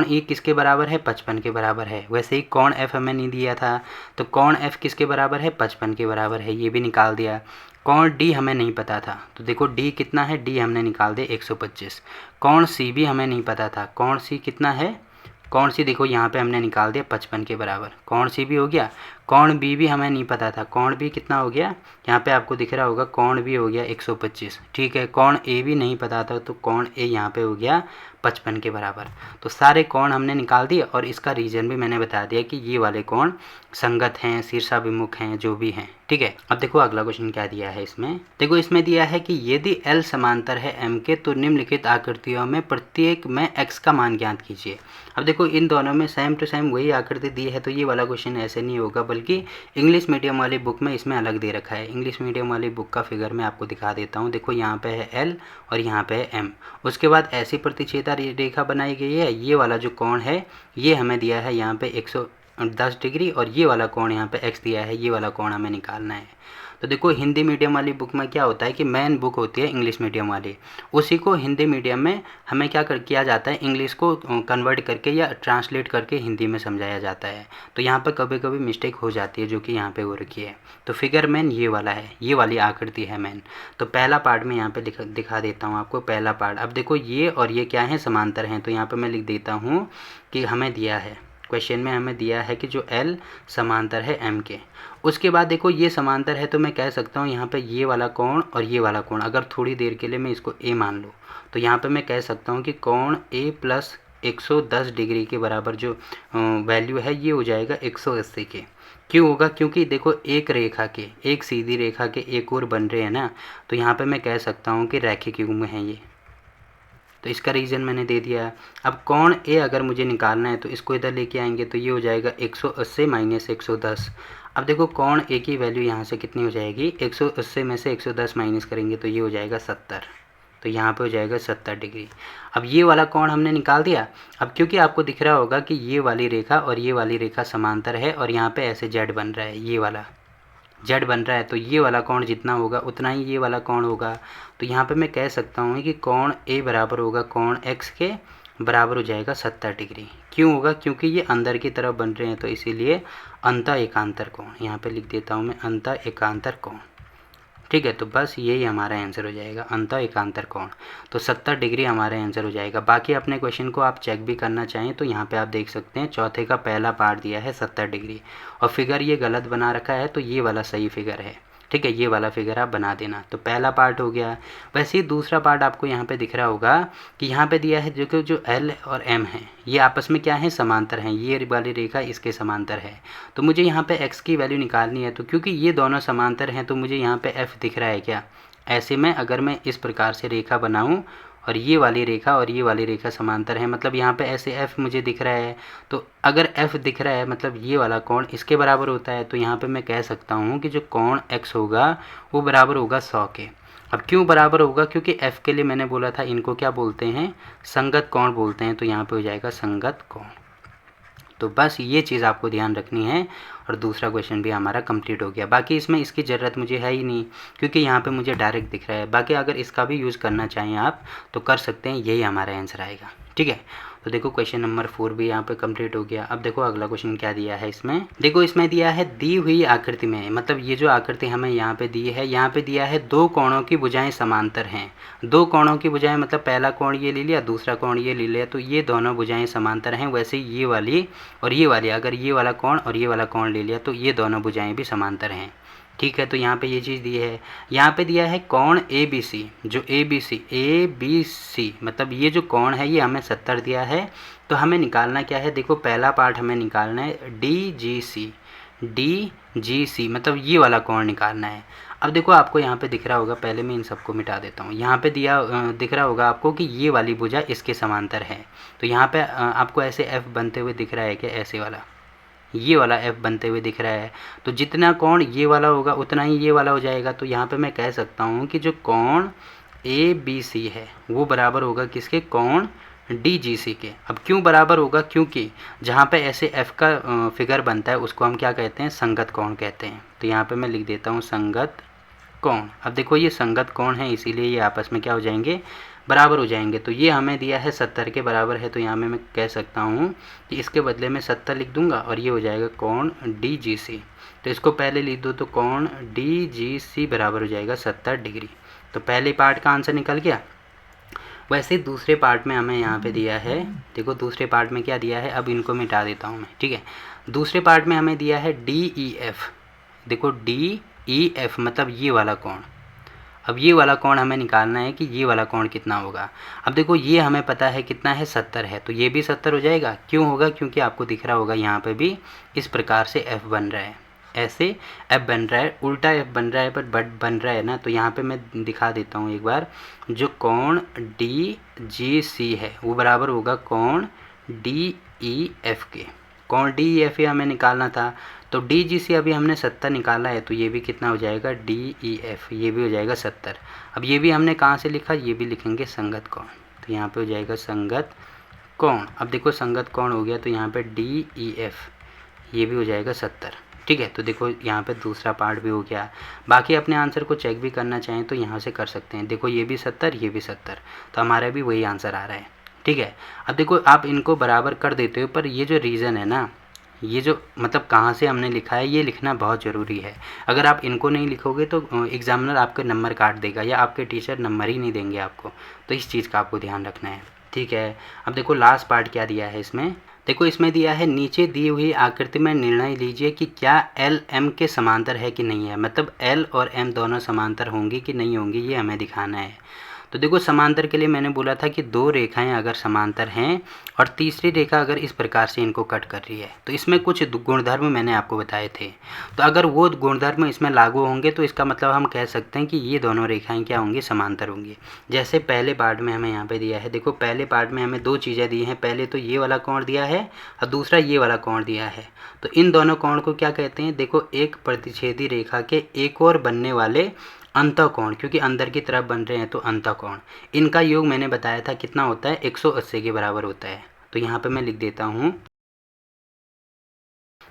ई किसके बराबर है? 55 के बराबर है। वैसे ही कोण एफ हमें नहीं दिया था, तो कोण एफ किसके बराबर है? 55 के बराबर है, ये भी निकाल दिया। कोण डी हमें नहीं पता था, तो देखो डी कितना है, डी हमने निकाल दिया 125। कोण सी भी हमें नहीं पता था, कोण सी कितना है? कोण सी देखो यहाँ पे हमने निकाल दिया 55 के बराबर, कोण सी भी हो गया। कोण बी भी हमें नहीं पता था, कोण बी कितना हो गया? यहाँ पे आपको दिख रहा होगा कोण बी हो गया 125। ठीक है, कोण ए भी नहीं पता था, तो कोण ए यहाँ पे हो गया 55 के बराबर। तो सारे कोण हमने निकाल दिए और इसका रीज़न भी मैंने बता दिया कि ये वाले कोण संगत हैं, शीर्षाभिमुख हैं, जो भी हैं। ठीक है, अब देखो अगला क्वेश्चन क्या दिया है इसमें। देखो इसमें दिया है कि यदि L समांतर है M के तो निम्नलिखित आकृतियों में प्रत्येक में x का मान ज्ञात कीजिए। अब देखो इन दोनों में सेम टू सेम वही आकृति दी है, तो ये वाला क्वेश्चन ऐसे नहीं होगा, बल्कि इंग्लिश मीडियम वाली बुक में इसमें अलग दे रखा है। इंग्लिश मीडियम वाली बुक का फिगर मैं आपको दिखा देता हूँ। देखो यहाँ पे है L और यहाँ पे है M। उसके बाद ऐसी प्रतिच्छेदा रेखा बनाई गई है। ये वाला जो कोण है ये हमें दिया है यहाँ पे 110 डिग्री, और ये वाला कोण यहाँ पे x दिया है, ये वाला कोण हमें निकालना है। तो देखो हिंदी मीडियम वाली बुक में क्या होता है कि मेन बुक होती है इंग्लिश मीडियम वाली, उसी को हिंदी मीडियम में हमें क्या किया जाता है, इंग्लिश को कन्वर्ट करके या ट्रांसलेट करके हिंदी में समझाया जाता है। तो यहाँ पर कभी कभी मिस्टेक हो जाती है, जो कि यहाँ पे हो रखी है। तो फिगर मेन ये वाला है, ये वाली आकृति है मेन। तो पहला पार्ट में यहाँ पे दिखा देता हूँ आपको। पहला पार्ट, अब देखो ये और ये क्या है, समांतर हैं। तो यहाँ पर मैं लिख देता हूँ कि हमें दिया है क्वेश्चन में, हमें दिया है कि जो L समांतर है M के। उसके बाद देखो ये समांतर है, तो मैं कह सकता हूँ यहाँ पे ये वाला कोण और ये वाला कोण, अगर थोड़ी देर के लिए मैं इसको A मान लूँ, तो यहाँ पे मैं कह सकता हूँ कि कोण A प्लस 110 डिग्री के बराबर जो वैल्यू है ये हो जाएगा 180 के। क्यों होगा? क्योंकि देखो एक रेखा के, एक सीधी रेखा के एक और बन रहे हैं ना, तो यहाँ पे मैं कह सकता हूँ कि रैखिक युग्म है ये। तो इसका रीज़न मैंने दे दिया है। अब कोण ए अगर मुझे निकालना है तो इसको इधर लेके आएंगे, तो ये हो जाएगा 180 माइनस 110। अब देखो कोण ए की वैल्यू यहाँ से कितनी हो जाएगी, 180 में से 110 माइनस करेंगे तो ये हो जाएगा 70। तो यहाँ पे हो जाएगा 70 डिग्री। अब ये वाला कोण हमने निकाल दिया। अब क्योंकि आपको दिख रहा होगा कि ये वाली रेखा और ये वाली रेखा समांतर है, और यहाँ पे ऐसे जेड बन रहा है, ये वाला जेड बन रहा है, तो ये वाला कोण जितना होगा उतना ही ये वाला कोण होगा। तो यहाँ पे मैं कह सकता हूँ कि कोण ए बराबर होगा कोण x के बराबर हो जाएगा 70 डिग्री। क्यों होगा? क्योंकि ये अंदर की तरफ बन रहे हैं, तो इसीलिए अंतः एकांतर कोण, यहाँ पे लिख देता हूँ मैं अंतः एकांतर कोण। ठीक है, तो बस यही हमारा आंसर हो जाएगा, अंतः एकांतर कोण। तो 70 डिग्री हमारा आंसर हो जाएगा। बाकी अपने क्वेश्चन को आप चेक भी करना चाहें तो यहाँ पे आप देख सकते हैं, चौथे का पहला पार्ट दिया है 70 डिग्री, और फिगर ये गलत बना रखा है, तो ये वाला सही फिगर है। ठीक है, ये वाला फिगर आप बना देना। तो पहला पार्ट हो गया। वैसे ही दूसरा पार्ट आपको यहाँ पे दिख रहा होगा कि यहाँ पे दिया है जो कि जो L और M है ये आपस में क्या है, समांतर हैं। ये वाली रेखा इसके समांतर है, तो मुझे यहाँ पे x की वैल्यू निकालनी है। तो क्योंकि ये दोनों समांतर हैं, तो मुझे यहाँ पे f दिख रहा है क्या, ऐसे में अगर मैं इस प्रकार से रेखा बनाऊँ और ये वाली रेखा समांतर है, मतलब यहाँ पे ऐसे f मुझे दिख रहा है, तो अगर f दिख रहा है मतलब ये वाला कोण इसके बराबर होता है। तो यहाँ पे मैं कह सकता हूँ कि जो कोण x होगा वो बराबर होगा 100 के। अब क्यों बराबर होगा? क्योंकि f के लिए मैंने बोला था इनको क्या बोलते हैं, संगत कोण बोलते हैं। तो यहाँ पे हो जाएगा संगत कोण। तो बस ये चीज़ आपको ध्यान रखनी है, और दूसरा क्वेश्चन भी हमारा कंप्लीट हो गया। बाकी इसमें इसकी ज़रूरत मुझे है ही नहीं, क्योंकि यहाँ पे मुझे डायरेक्ट दिख रहा है। बाकी अगर इसका भी यूज़ करना चाहें आप तो कर सकते हैं, यही हमारा आंसर आएगा। ठीक है, तो देखो क्वेश्चन नंबर 4 भी यहाँ पे कंप्लीट हो गया। अब देखो अगला क्वेश्चन क्या दिया है इसमें। देखो इसमें दिया है दी हुई आकृति में, मतलब ये जो आकृति हमें यहाँ पे दी है, यहाँ पे दिया है दो कोणों की भुजाएं समांतर हैं। दो कोणों की भुजाएं मतलब पहला कोण ये ले लिया, दूसरा कोण ये ले लिया, तो ये दोनों भुजाएं समांतर हैं। वैसे ये वाली और ये वाली, अगर ये वाला कोण और ये वाला कोण ले लिया तो ये दोनों भुजाएं भी समांतर हैं। ठीक है, तो यहाँ पे ये चीज़ दी है। यहाँ पे दिया है कोण ए बी सी, जो ए बी सी मतलब ये जो कोण है ये हमें 70 दिया है। तो हमें निकालना क्या है, देखो पहला पार्ट हमें निकालना है डी जी सी मतलब ये वाला कोण निकालना है। अब देखो आपको यहाँ पे दिख रहा होगा, पहले मैं इन सबको मिटा देता हूँ। यहाँ पे दिख रहा होगा आपको कि ये वाली भुजा इसके समांतर है। तो यहाँ पे आपको ऐसे एफ बनते हुए दिख रहा है कि ऐसे वाला, ये वाला एफ बनते हुए दिख रहा है। तो जितना कोण ये वाला होगा उतना ही ये वाला हो जाएगा। तो यहाँ पे मैं कह सकता हूँ कि जो कोण ए बी सी है वो बराबर होगा किसके, कोण डी जी सी के। अब क्यों बराबर होगा, क्योंकि जहाँ पे ऐसे एफ का फिगर बनता है उसको हम क्या कहते हैं, संगत कोण कहते हैं। तो यहाँ पे मैं लिख देता हूँ संगत कोण। अब देखो ये संगत कोण है इसीलिए ये आपस में क्या हो जाएंगे, बराबर हो जाएंगे। तो ये हमें दिया है 70 के बराबर है। तो यहाँ में मैं कह सकता हूँ कि इसके बदले में 70 लिख दूंगा और ये हो जाएगा कोण डी जी सी। तो इसको पहले लिख दो, तो कोण डी जी सी बराबर हो जाएगा 70 डिग्री। तो पहले पार्ट का आंसर निकल गया। वैसे दूसरे पार्ट में हमें यहाँ पे दिया है, देखो दूसरे पार्ट में क्या दिया है, अब इनको मिटा देता हूँ मैं, ठीक है। दूसरे पार्ट में हमें दिया है डी ई एफ। देखो डी ई एफ मतलब ये वाला कोण। अब ये वाला कोण हमें निकालना है कि ये वाला कोण कितना होगा। अब देखो ये हमें पता है कितना है, 70 है। तो ये भी 70 हो जाएगा। क्यों होगा, क्योंकि आपको दिख रहा होगा यहाँ पे भी इस प्रकार से एफ बन रहा है, ऐसे एफ बन रहा है, उल्टा एफ बन रहा है बट बन रहा है ना। तो यहाँ पे मैं दिखा देता हूँ एक बार, जो कोण डी जी सी है वो बराबर होगा कोण डी ई एफ के। कोण डी ई एफ हमें निकालना था। तो डी जी सी अभी हमने 70 निकाला है, तो ये भी कितना हो जाएगा, डी ई एफ, ये भी हो जाएगा 70। अब ये भी हमने कहाँ से लिखा, ये भी लिखेंगे संगत कोण। तो यहाँ पे हो जाएगा संगत कोण। अब देखो संगत कोण हो गया, तो यहाँ पे डी ई एफ ये भी हो जाएगा 70, ठीक है। तो देखो यहाँ पे दूसरा पार्ट भी हो गया। बाकी अपने आंसर को चेक भी करना चाहें तो यहाँ से कर सकते हैं। देखो ये भी 70, ये भी 70, तो हमारा भी वही आंसर आ रहा है, ठीक है। अब देखो आप इनको बराबर कर देते हो, पर ये जो रीज़न है ना, ये जो मतलब कहाँ से हमने लिखा है ये लिखना बहुत ज़रूरी है। अगर आप इनको नहीं लिखोगे तो एग्जामिनर आपके नंबर काट देगा या आपके टीचर नंबर ही नहीं देंगे आपको। तो इस चीज़ का आपको ध्यान रखना है, ठीक है। अब देखो लास्ट पार्ट क्या दिया है इसमें, देखो इसमें दिया है नीचे दी हुई आकृति में निर्णय लीजिए कि क्या एल एम के समांतर है कि नहीं है। मतलब एल और एम दोनों समांतर होंगी कि नहीं होंगी, ये हमें दिखाना है। तो देखो समांतर के लिए मैंने बोला था कि दो रेखाएं अगर समांतर हैं और तीसरी रेखा अगर इस प्रकार से इनको कट कर रही है, तो इसमें कुछ गुणधर्म मैंने आपको बताए थे। तो अगर वो गुणधर्म इसमें लागू होंगे तो इसका मतलब हम कह सकते हैं कि ये दोनों रेखाएं क्या होंगी, समांतर होंगी। जैसे पहले पार्ट में हमें यहाँ पे दिया है, देखो पहले पार्ट में हमें दो चीज़ें दी हैं। पहले तो ये वाला कोण दिया है और दूसरा ये वाला कोण दिया है। तो इन दोनों कोण को क्या कहते हैं, देखो एक प्रतिच्छेदी रेखा के एक और बनने वाले अंतःकोण, क्योंकि अंदर की तरफ बन रहे हैं तो अंतःकोण, इनका योग मैंने बताया था कितना होता है, 180 के बराबर होता है। तो यहाँ पे मैं लिख देता हूँ,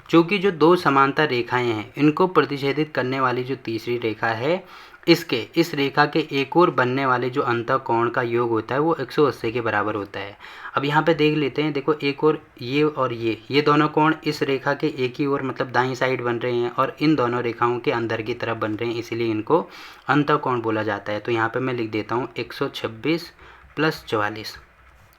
चूँकि जो दो समांतर रेखाएं हैं इनको प्रतिच्छेदित करने वाली जो तीसरी रेखा है, इस रेखा के एक और बनने वाले जो अंतःकोण का योग होता है वो 180 के बराबर होता है। अब यहाँ पे देख लेते हैं, देखो एक और ये दोनों कोण इस रेखा के एक ही ओर मतलब दाईं साइड बन रहे हैं और इन दोनों रेखाओं के अंदर की तरफ बन रहे हैं, इसीलिए इनको अंतःकोण बोला जाता है। तो यहाँ पे मैं लिख देता हूँ 126 + 44।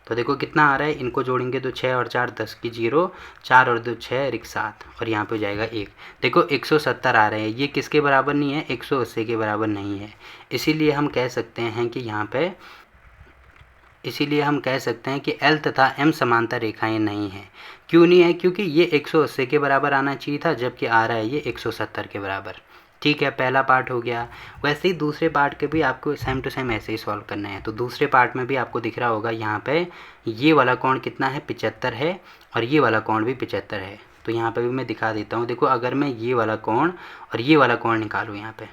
तो देखो कितना आ रहा है, इनको जोड़ेंगे तो 6 और 4 10 की 0, 4 और 2 6 = 7 और यहाँ पे हो जाएगा 1। देखो 170 आ रहे हैं, ये किसके बराबर नहीं है, 180 के बराबर नहीं है। इसीलिए हम कह सकते हैं कि यहाँ पे L तथा M समांतर रेखाएं नहीं हैं। क्यों नहीं है, क्योंकि ये 180 के बराबर आना चाहिए था, जबकि आ रहा है ये 170 के बराबर। ठीक है, पहला पार्ट हो गया। वैसे ही दूसरे पार्ट के भी आपको सेम टू सेम ऐसे ही सॉल्व करना है। तो दूसरे पार्ट में भी आपको दिख रहा होगा यहाँ पे ये वाला कोण कितना है, 75 है और ये वाला कोण भी 75 है। तो यहाँ पे भी मैं दिखा देता हूँ। देखो अगर मैं ये वाला कोण और ये वाला कोण निकालूँ यहाँ पे,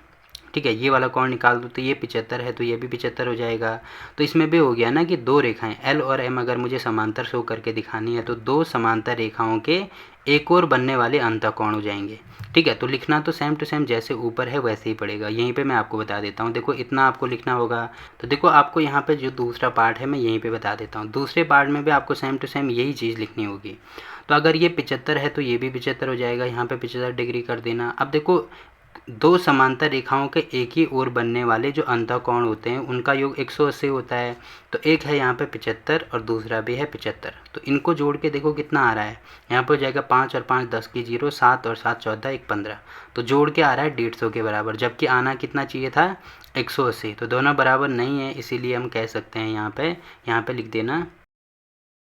ठीक है, ये वाला कोण निकाल दूँ तो ये 75 है, तो ये भी 75 हो जाएगा। तो इसमें भी हो गया ना कि दो रेखाएं L और M अगर मुझे समांतर शो करके दिखानी है तो दो समांतर रेखाओं के एक और बनने वाले अंतःकोण हो जाएंगे। ठीक है, तो लिखना तो सेम टू सेम जैसे ऊपर है वैसे ही पड़ेगा। यहीं पे मैं आपको बता देता हूँ। देखो इतना आपको लिखना होगा। तो देखो आपको यहाँ पे जो दूसरा पार्ट है मैं यहीं पे बता देता हूँ। दूसरे पार्ट में भी आपको सेम टू सेम यही चीज़ लिखनी होगी। तो अगर ये 75 है तो ये भी 75 हो जाएगा, यहाँ पे 75 डिग्री कर देना। अब देखो दो समांतर रेखाओं के एक ही ओर बनने वाले जो अंतःकोण होते हैं उनका योग 180 होता है। तो एक है यहाँ पे 75 और दूसरा भी है 75। तो इनको जोड़ के देखो कितना आ रहा है, यहाँ पे हो जाएगा 5 और 5 10 की 0, 7 और 7 14, 1 15। तो जोड़ के आ रहा है 150 के बराबर, जबकि आना कितना चाहिए था, 180। तो दोनों बराबर नहीं है, इसीलिए हम कह सकते हैं यहाँ पे लिख देना,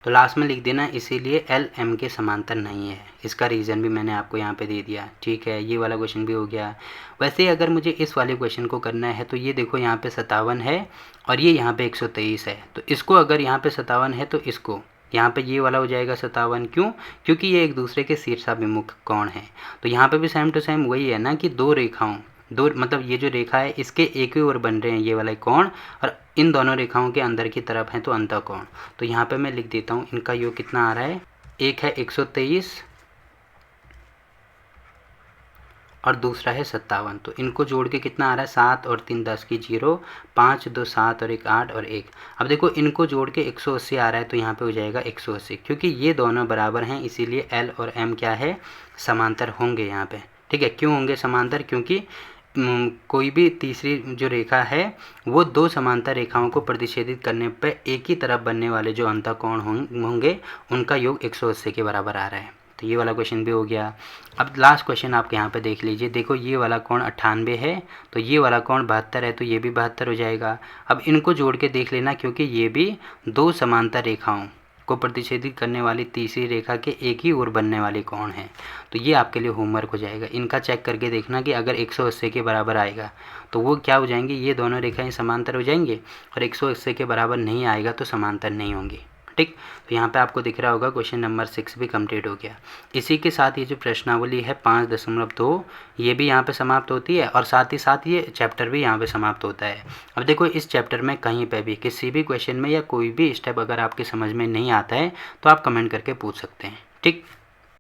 तो लास्ट में लिख देना इसीलिए L M के समांतर नहीं है। इसका रीज़न भी मैंने आपको यहाँ पे दे दिया। ठीक है, ये वाला क्वेश्चन भी हो गया। वैसे अगर मुझे इस वाले क्वेश्चन को करना है तो ये देखो यहाँ पे 57 है और ये यहाँ पे 123 है। तो इसको अगर यहाँ पे 57 है तो इसको यहाँ पे ये वाला हो जाएगा 57। क्यों? क्योंकि ये एक दूसरे के शीर्षाभिमुख कोण है। तो यहाँ पे भी सेम टू सेम वही है ना कि दो रेखाओं, दो मतलब ये जो रेखा है इसके एक ही ओर बन रहे हैं ये वाला कोण, और इन दोनों रेखाओं के अंदर की तरफ है तो अंतःकोण। तो यहाँ पे मैं लिख देता हूँ इनका योग कितना आ रहा है, एक है 123 और दूसरा है 57। तो इनको जोड़ के कितना आ रहा है, 7 और 3 10 की 0, 5 2 7 और 1 8 और 1। अब देखो इनको जोड़ के 180 आ रहा है तो यहाँ पे हो जाएगा 180, क्योंकि ये दोनों बराबर हैं इसीलिए L और M क्या है, समांतर होंगे यहाँ पे। ठीक है, क्यों होंगे समांतर? क्योंकि कोई भी तीसरी जो रेखा है वो दो समांतर रेखाओं को प्रतिच्छेदित करने पर एक ही तरफ बनने वाले जो अंतःकोण होंगे उनका योग 180 के बराबर आ रहा है। तो ये वाला क्वेश्चन भी हो गया। अब लास्ट क्वेश्चन आप यहाँ पे देख लीजिए। देखो ये वाला कोण 98 है तो ये वाला कोण 72 है तो ये भी 72 हो जाएगा। अब इनको जोड़ के देख लेना, क्योंकि ये भी दो समांतर रेखाओं को प्रतिच्छेदित करने वाली तीसरी रेखा के एक ही ओर बनने वाले कोण है। तो ये आपके लिए होमवर्क हो जाएगा। इनका चेक करके देखना कि अगर 180 के बराबर आएगा तो वो क्या हो जाएंगे, ये दोनों रेखाएं समांतर हो जाएंगे, और 180 के बराबर नहीं आएगा तो समांतर नहीं होंगी। ठीक, तो यहाँ पे आपको दिख रहा होगा क्वेश्चन नंबर 6 भी कंप्लीट हो गया। इसी के साथ ये जो प्रश्नावली है 5.2 ये भी यहाँ पे समाप्त होती है, और साथ ही साथ ये चैप्टर भी यहाँ पे समाप्त होता है। अब देखो इस चैप्टर में कहीं पे भी किसी भी क्वेश्चन में या कोई भी स्टेप अगर आपके समझ में नहीं आता है तो आप कमेंट करके पूछ सकते हैं। ठीक।